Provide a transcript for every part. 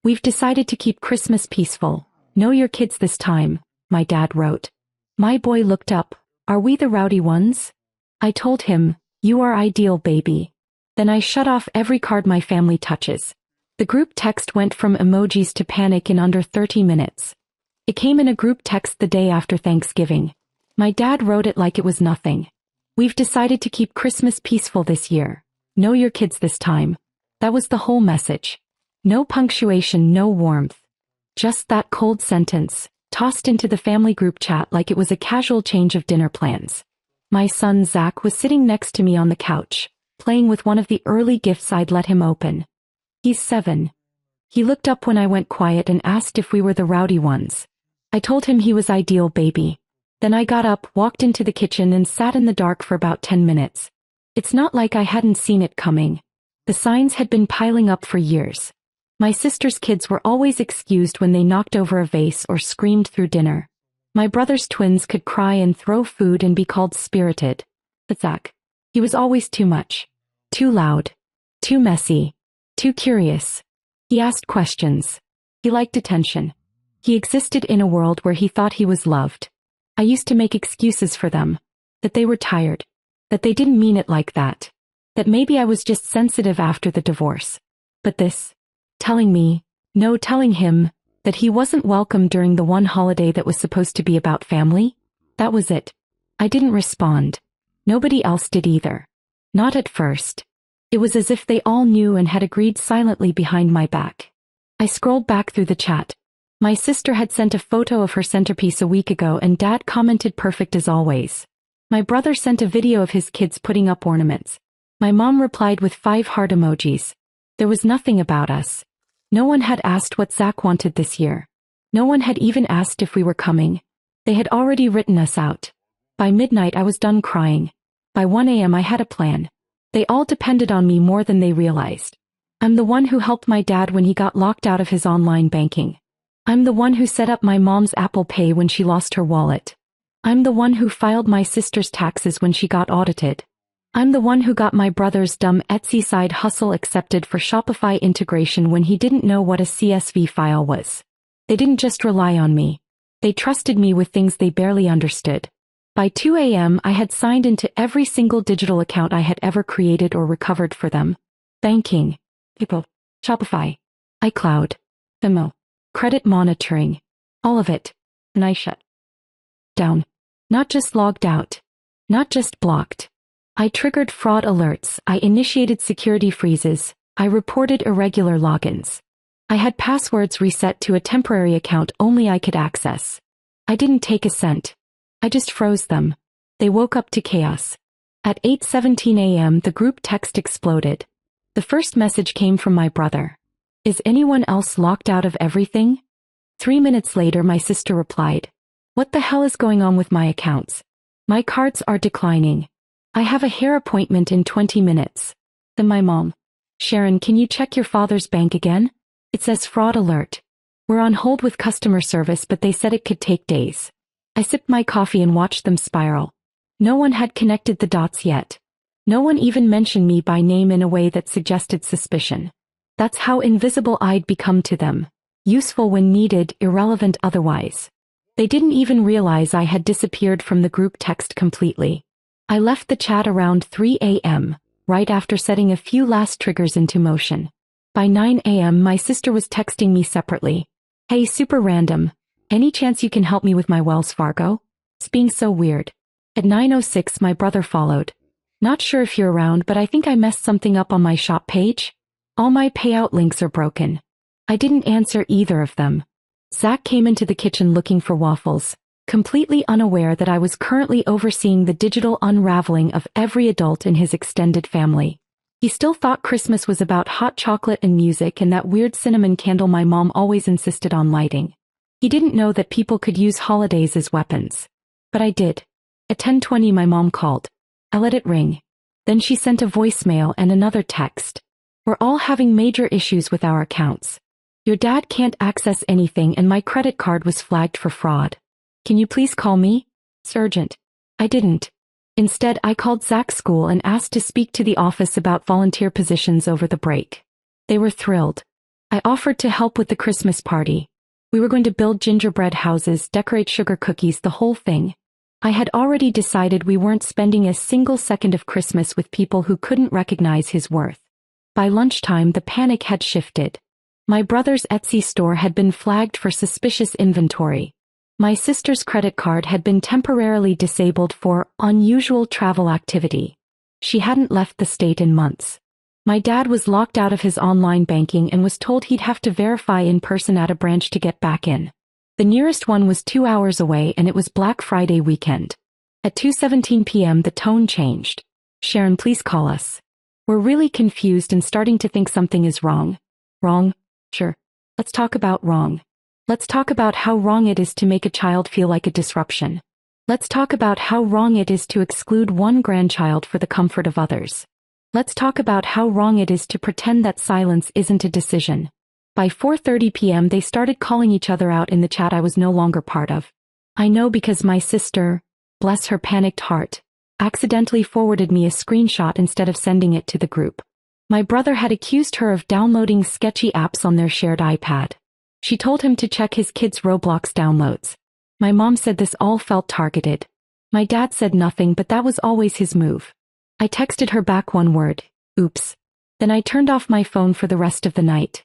We've decided to keep Christmas peaceful. Know your kids this time, my dad wrote. My boy looked up. Are we the rowdy ones? I told him, you are ideal, baby. Then I shut off every card my family touches. The group text went from emojis to panic in under 30 minutes. It came in a group text the day after Thanksgiving. My dad wrote it like it was nothing. We've decided to keep Christmas peaceful this year. Know your kids this time. That was the whole message. No punctuation, no warmth. Just that cold sentence, tossed into the family group chat like it was a casual change of dinner plans. My son Zach was sitting next to me on the couch, playing with one of the early gifts I'd let him open. He's 7. He looked up when I went quiet and asked if we were the rowdy ones. I told him he was ideal, baby. Then I got up, walked into the kitchen and sat in the dark for about 10 minutes. It's not like I hadn't seen it coming. The signs had been piling up for years. My sister's kids were always excused when they knocked over a vase or screamed through dinner. My brother's twins could cry and throw food and be called spirited. But Zach, he was always too much. Too loud. Too messy. Too curious. He asked questions. He liked attention. He existed in a world where he thought he was loved. I used to make excuses for them. That they were tired. That they didn't mean it like that. That maybe I was just sensitive after the divorce. But this, telling him, that he wasn't welcome during the one holiday that was supposed to be about family, that was it. I didn't respond. Nobody else did either. Not at first. It was as if they all knew and had agreed silently behind my back. I scrolled back through the chat. My sister had sent a photo of her centerpiece a week ago and Dad commented perfect as always. My brother sent a video of his kids putting up ornaments. My mom replied with 5 heart emojis. There was nothing about us. No one had asked what Zach wanted this year. No one had even asked if we were coming. They had already written us out. By midnight I was done crying. By 1 a.m. I had a plan. They all depended on me more than they realized. I'm the one who helped my dad when he got locked out of his online banking. I'm the one who set up my mom's Apple Pay when she lost her wallet. I'm the one who filed my sister's taxes when she got audited. I'm the one who got my brother's dumb Etsy side hustle accepted for Shopify integration when he didn't know what a CSV file was. They didn't just rely on me. They trusted me with things they barely understood. By 2 a.m. I had signed into every single digital account I had ever created or recovered for them. Banking, PayPal, Shopify, iCloud, Venmo, credit monitoring, all of it. And I shut down. Not just logged out. Not just blocked. I triggered fraud alerts, I initiated security freezes, I reported irregular logins. I had passwords reset to a temporary account only I could access. I didn't take a cent. I just froze them. They woke up to chaos. At 8:17 a.m. the group text exploded. The first message came from my brother. Is anyone else locked out of everything? 3 minutes later my sister replied. What the hell is going on with my accounts? My cards are declining. I have a hair appointment in 20 minutes. Then my mom. Sharon, can you check your father's bank again? It says fraud alert. We're on hold with customer service but they said it could take days. I sipped my coffee and watched them spiral. No one had connected the dots yet. No one even mentioned me by name in a way that suggested suspicion. That's how invisible I'd become to them. Useful when needed, irrelevant otherwise. They didn't even realize I had disappeared from the group text completely. I left the chat around 3 a.m., right after setting a few last triggers into motion. By 9 a.m. my sister was texting me separately. Hey, super random. Any chance you can help me with my Wells Fargo? It's being so weird. At 9:06 my brother followed. Not sure if you're around but I think I messed something up on my shop page. All my payout links are broken. I didn't answer either of them. Zach came into the kitchen looking for waffles, completely unaware that I was currently overseeing the digital unraveling of every adult in his extended family. He still thought Christmas was about hot chocolate and music and that weird cinnamon candle my mom always insisted on lighting. He didn't know that people could use holidays as weapons. But I did. At 10:20 my mom called. I let it ring. Then she sent a voicemail and another text. We're all having major issues with our accounts. Your dad can't access anything and my credit card was flagged for fraud. Can you please call me? It's urgent. I didn't. Instead, I called Zach's school and asked to speak to the office about volunteer positions over the break. They were thrilled. I offered to help with the Christmas party. We were going to build gingerbread houses, decorate sugar cookies, the whole thing. I had already decided we weren't spending a single second of Christmas with people who couldn't recognize his worth. By lunchtime, the panic had shifted. My brother's Etsy store had been flagged for suspicious inventory. My sister's credit card had been temporarily disabled for unusual travel activity. She hadn't left the state in months. My dad was locked out of his online banking and was told he'd have to verify in person at a branch to get back in. The nearest one was 2 hours away and it was Black Friday weekend. At 2:17 p.m. the tone changed. Sharon, please call us. We're really confused and starting to think something is wrong. Wrong? Sure. Let's talk about wrong. Let's talk about how wrong it is to make a child feel like a disruption. Let's talk about how wrong it is to exclude one grandchild for the comfort of others. Let's talk about how wrong it is to pretend that silence isn't a decision. By 4:30 p.m. they started calling each other out in the chat I was no longer part of. I know because my sister, bless her panicked heart, accidentally forwarded me a screenshot instead of sending it to the group. My brother had accused her of downloading sketchy apps on their shared iPad. She told him to check his kids' Roblox downloads. My mom said this all felt targeted. My dad said nothing, but that was always his move. I texted her back one word, oops. Then I turned off my phone for the rest of the night.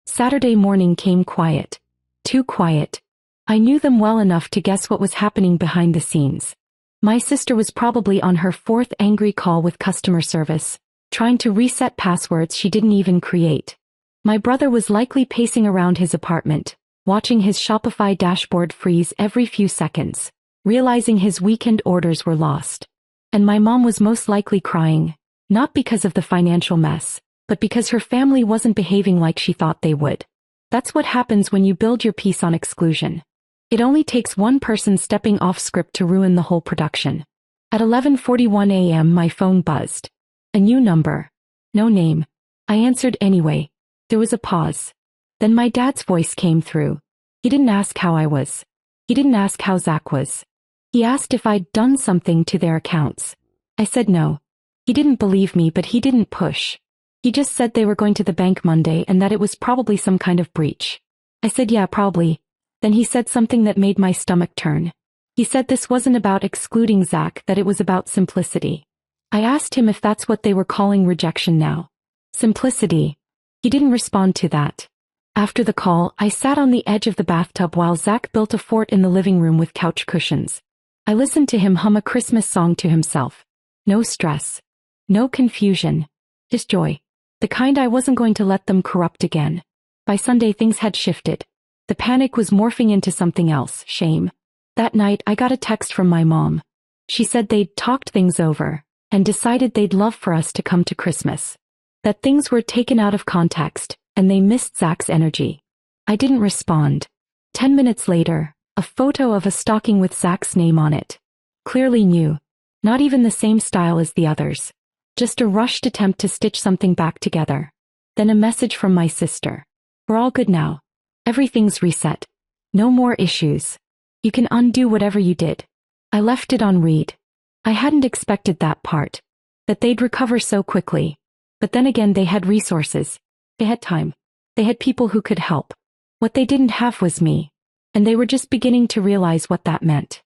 Saturday morning came quiet. Too quiet. I knew them well enough to guess what was happening behind the scenes. My sister was probably on her 4th angry call with customer service, trying to reset passwords she didn't even create. My brother was likely pacing around his apartment, watching his Shopify dashboard freeze every few seconds, realizing his weekend orders were lost. And my mom was most likely crying, not because of the financial mess, but because her family wasn't behaving like she thought they would. That's what happens when you build your piece on exclusion. It only takes one person stepping off script to ruin the whole production. At 11:41 a.m. my phone buzzed. A new number. No name. I answered anyway. There was a pause. Then my dad's voice came through. He didn't ask how I was. He didn't ask how Zach was. He asked if I'd done something to their accounts. I said no. He didn't believe me, but he didn't push. He just said they were going to the bank Monday and that it was probably some kind of breach. I said yeah, probably. Then he said something that made my stomach turn. He said this wasn't about excluding Zach, that it was about simplicity. I asked him if that's what they were calling rejection now. Simplicity. He didn't respond to that. After the call, I sat on the edge of the bathtub while Zach built a fort in the living room with couch cushions. I listened to him hum a Christmas song to himself. No stress. No confusion. Just joy. The kind I wasn't going to let them corrupt again. By Sunday things had shifted. The panic was morphing into something else, shame. That night I got a text from my mom. She said they'd talked things over, and decided they'd love for us to come to Christmas. That things were taken out of context, and they missed Zach's energy. I didn't respond. 10 minutes later, a photo of a stocking with Zach's name on it. Clearly new. Not even the same style as the others. Just a rushed attempt to stitch something back together. Then a message from my sister. We're all good now. Everything's reset. No more issues. You can undo whatever you did. I left it on read. I hadn't expected that part. That they'd recover so quickly. But then again, they had resources. They had time. They had people who could help. What they didn't have was me. And they were just beginning to realize what that meant.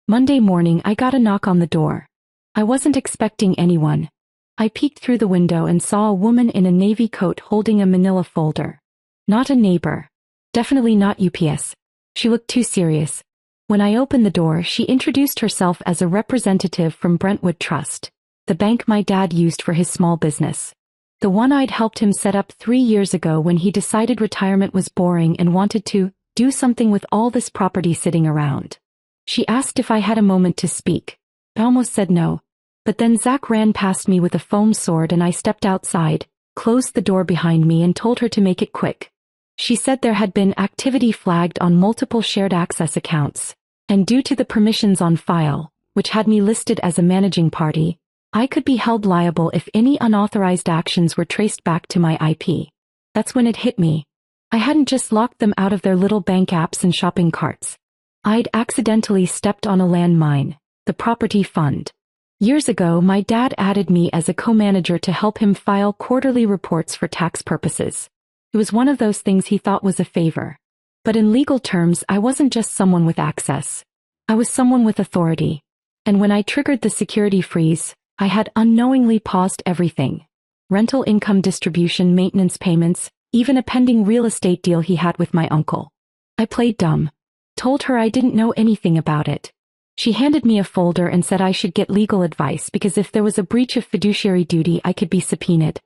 Monday morning I got a knock on the door. I wasn't expecting anyone. I peeked through the window and saw a woman in a navy coat holding a manila folder. Not a neighbor. Definitely not UPS. She looked too serious. When I opened the door, she introduced herself as a representative from Brentwood Trust, the bank my dad used for his small business. The one I'd helped him set up 3 years ago when he decided retirement was boring and wanted to do something with all this property sitting around. She asked if I had a moment to speak. I almost said no. But then Zach ran past me with a foam sword and I stepped outside, closed the door behind me and told her to make it quick. She said there had been activity flagged on multiple shared access accounts, and due to the permissions on file, which had me listed as a managing party, I could be held liable if any unauthorized actions were traced back to my IP. That's when it hit me. I hadn't just locked them out of their little bank apps and shopping carts. I'd accidentally stepped on a landmine, the property fund. Years ago, my dad added me as a co-manager to help him file quarterly reports for tax purposes. It was one of those things he thought was a favor. But in legal terms, I wasn't just someone with access. I was someone with authority. And when I triggered the security freeze, I had unknowingly paused everything. Rental income distribution, maintenance payments, even a pending real estate deal he had with my uncle. I played dumb. Told her I didn't know anything about it. She handed me a folder and said I should get legal advice because if there was a breach of fiduciary duty, I could be subpoenaed.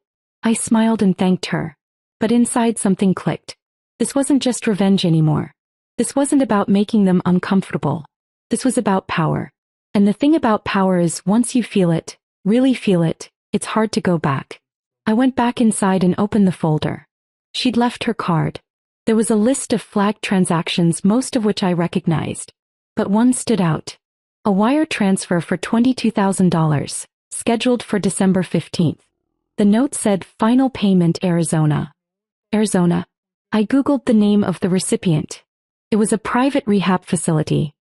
I smiled and thanked her. But inside something clicked. This wasn't just revenge anymore. This wasn't about making them uncomfortable. This was about power. And the thing about power is once you feel it, really feel it, it's hard to go back. I went back inside and opened the folder. She'd left her card. There was a list of flagged transactions, most of which I recognized. But one stood out. A wire transfer for $22,000, scheduled for December 15th. The note said, "Final payment, Arizona." Arizona. I Googled the name of the recipient. It was a private rehab facility.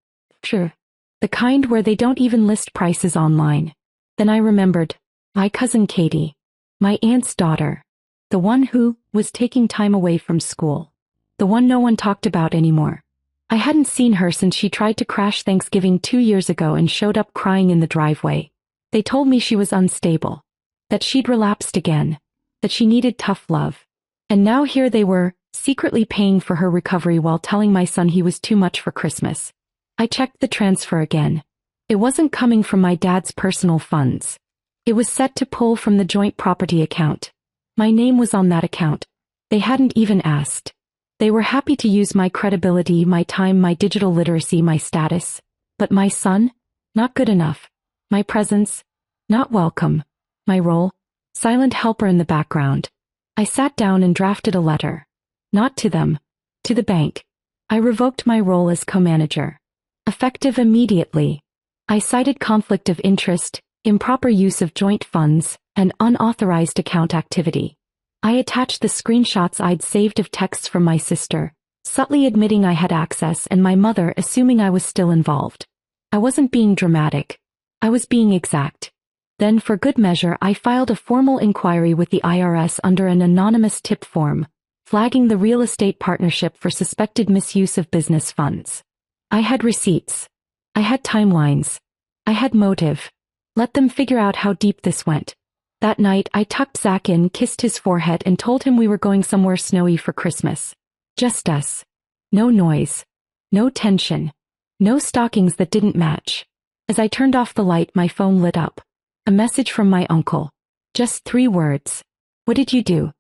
Sure. The kind where they don't even list prices online. Then I remembered. My cousin Katie. My aunt's daughter. The one who was taking time away from school. The one no one talked about anymore. I hadn't seen her since she tried to crash Thanksgiving 2 years ago and showed up crying in the driveway. They told me she was unstable. That she'd relapsed again. That she needed tough love. And now here they were, secretly paying for her recovery while telling my son he was too much for Christmas. I checked the transfer again. It wasn't coming from my dad's personal funds. It was set to pull from the joint property account. My name was on that account. They hadn't even asked. They were happy to use my credibility, my time, my digital literacy, my status. But my son? Not good enough. My presence? Not welcome. My role? Silent helper in the background. I sat down and drafted a letter. Not to them. To the bank. I revoked my role as co-manager. Effective immediately. I cited conflict of interest, improper use of joint funds, and unauthorized account activity. I attached the screenshots I'd saved of texts from my sister, subtly admitting I had access, and my mother assuming I was still involved. I wasn't being dramatic. I was being exact. Then, for good measure, I filed a formal inquiry with the IRS under an anonymous tip form, flagging the real estate partnership for suspected misuse of business funds. I had receipts. I had timelines. I had motive. Let them figure out how deep this went. That night, I tucked Zach in, kissed his forehead, and told him we were going somewhere snowy for Christmas. Just us. No noise. No tension. No stockings that didn't match. As I turned off the light, my phone lit up. A message from my uncle. Just 3 words. What did you do?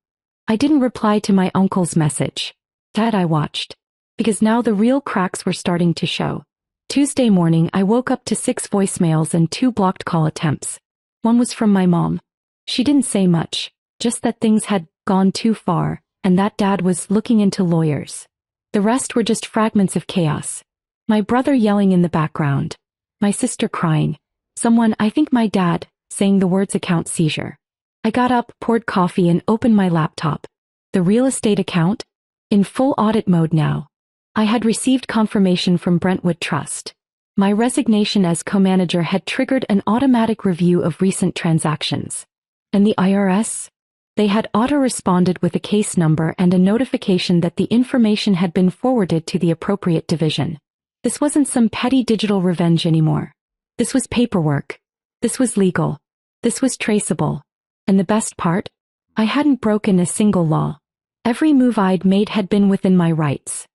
I didn't reply to my uncle's message. Dad, I watched. Because now the real cracks were starting to show. Tuesday morning, I woke up to 6 voicemails and 2 blocked call attempts. One was from my mom. She didn't say much, just that things had gone too far, and that Dad was looking into lawyers. The rest were just fragments of chaos. My brother yelling in the background. My sister crying. Someone, I think my dad, saying the words account seizure. I got up, poured coffee, and opened my laptop. The real estate account? In full audit mode now. I had received confirmation from Brentwood Trust. My resignation as co-manager had triggered an automatic review of recent transactions. And the IRS? They had auto-responded with a case number and a notification that the information had been forwarded to the appropriate division. This wasn't some petty digital revenge anymore. This was paperwork. This was legal. This was traceable. And the best part? I hadn't broken a single law. Every move I'd made had been within my rights.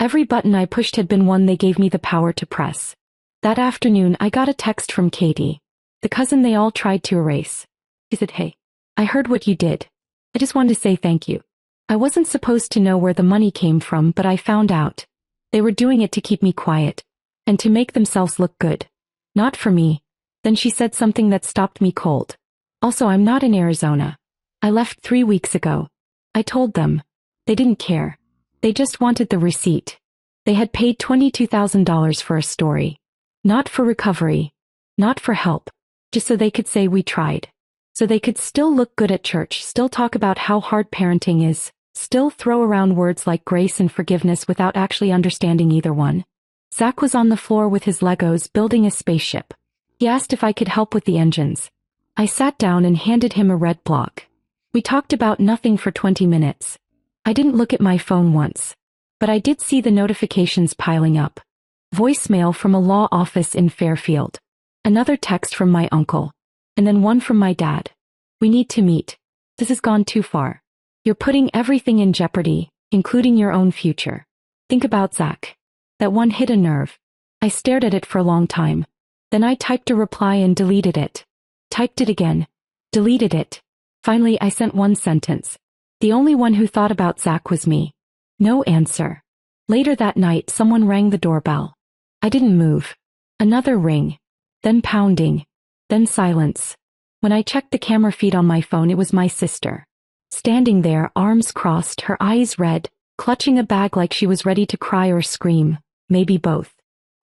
Every button I pushed had been one they gave me the power to press. That afternoon, I got a text from Katie, the cousin they all tried to erase. She said, "Hey, I heard what you did. I just wanted to say thank you. I wasn't supposed to know where the money came from, but I found out. They were doing it to keep me quiet. And to make themselves look good. Not for me." Then she said something that stopped me cold. "Also, I'm not in Arizona. I left 3 weeks ago. I told them. They didn't care. They just wanted the receipt. They had paid $22,000 for a story. Not for recovery. Not for help. Just so they could say we tried. So they could still look good at church, still talk about how hard parenting is, still throw around words like grace and forgiveness without actually understanding either one." Zach was on the floor with his Legos building a spaceship. He asked if I could help with the engines. I sat down and handed him a red block. We talked about nothing for 20 minutes. I didn't look at my phone once, but I did see the notifications piling up. Voicemail from a law office in Fairfield. Another text from my uncle. And then one from my dad. We need to meet. This has gone too far. You're putting everything in jeopardy, including your own future. Think about Zach. That one hit a nerve. I stared at it for a long time. Then I typed a reply and deleted it. Typed it again. Deleted it. Finally, I sent one sentence. The only one who thought about Zach was me. No answer. Later that night, someone rang the doorbell. I didn't move. Another ring. Then pounding. Then silence. When I checked the camera feed on my phone, it was my sister. Standing there, arms crossed, her eyes red, clutching a bag like she was ready to cry or scream, maybe both.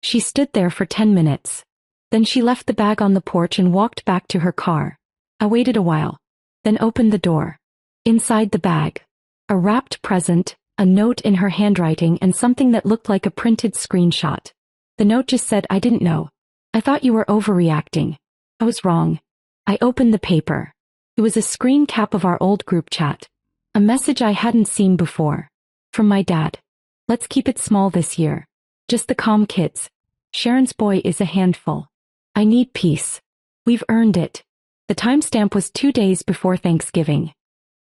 She stood there for 10 minutes. Then she left the bag on the porch and walked back to her car. I waited a while. Then opened the door. Inside the bag. A wrapped present, a note in her handwriting, and something that looked like a printed screenshot. The note just said, "I didn't know. I thought you were overreacting. I was wrong." I opened the paper. It was a screen cap of our old group chat. A message I hadn't seen before. From my dad. "Let's keep it small this year. Just the calm kids. Sharon's boy is a handful. I need peace. We've earned it." The timestamp was 2 days before Thanksgiving.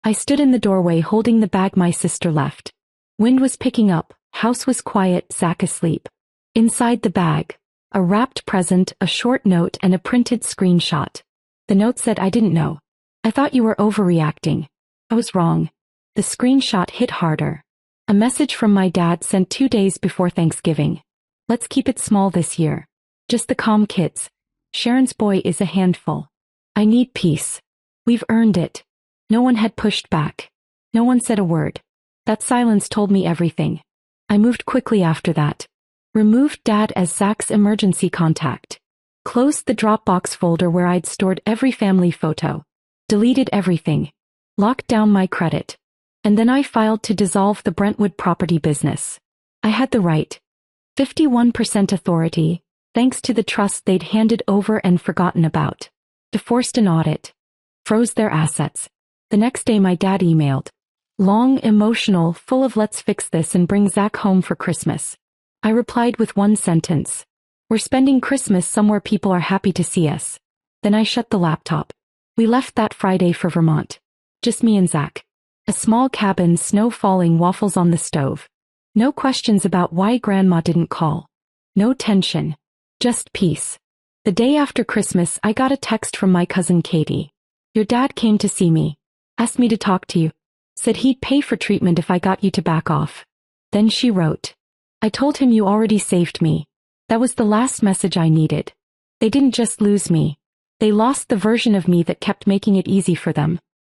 I stood in the doorway holding the bag my sister left. Wind was picking up, house was quiet, Zach asleep. Inside the bag, a wrapped present, a short note, and a printed screenshot. The note said, "I didn't know. I thought you were overreacting. I was wrong." The screenshot hit harder. A message from my dad sent 2 days before Thanksgiving. "Let's keep it small this year. Just the calm kids. Sharon's boy is a handful. I need peace. We've earned it." No one had pushed back. No one said a word. That silence told me everything. I moved quickly after that. Removed Dad as Zach's emergency contact. Closed the Dropbox folder where I'd stored every family photo. Deleted everything. Locked down my credit. And then I filed to dissolve the Brentwood property business. I had the right. 51% authority, thanks to the trust they'd handed over and forgotten about. Forced an audit. Froze their assets. The next day my dad emailed. Long, emotional, full of "let's fix this and bring Zach home for Christmas." I replied with one sentence. "We're spending Christmas somewhere people are happy to see us." Then I shut the laptop. We left that Friday for Vermont. Just me and Zach. A small cabin, snow falling, waffles on the stove. No questions about why Grandma didn't call. No tension. Just peace. The day after Christmas, I got a text from my cousin Katie. "Your dad came to see me. Asked me to talk to you. Said he'd pay for treatment if I got you to back off." Then she wrote, "I told him you already saved me. That was the last message I needed. They didn't just lose me. They lost the version of me that kept making it easy for them."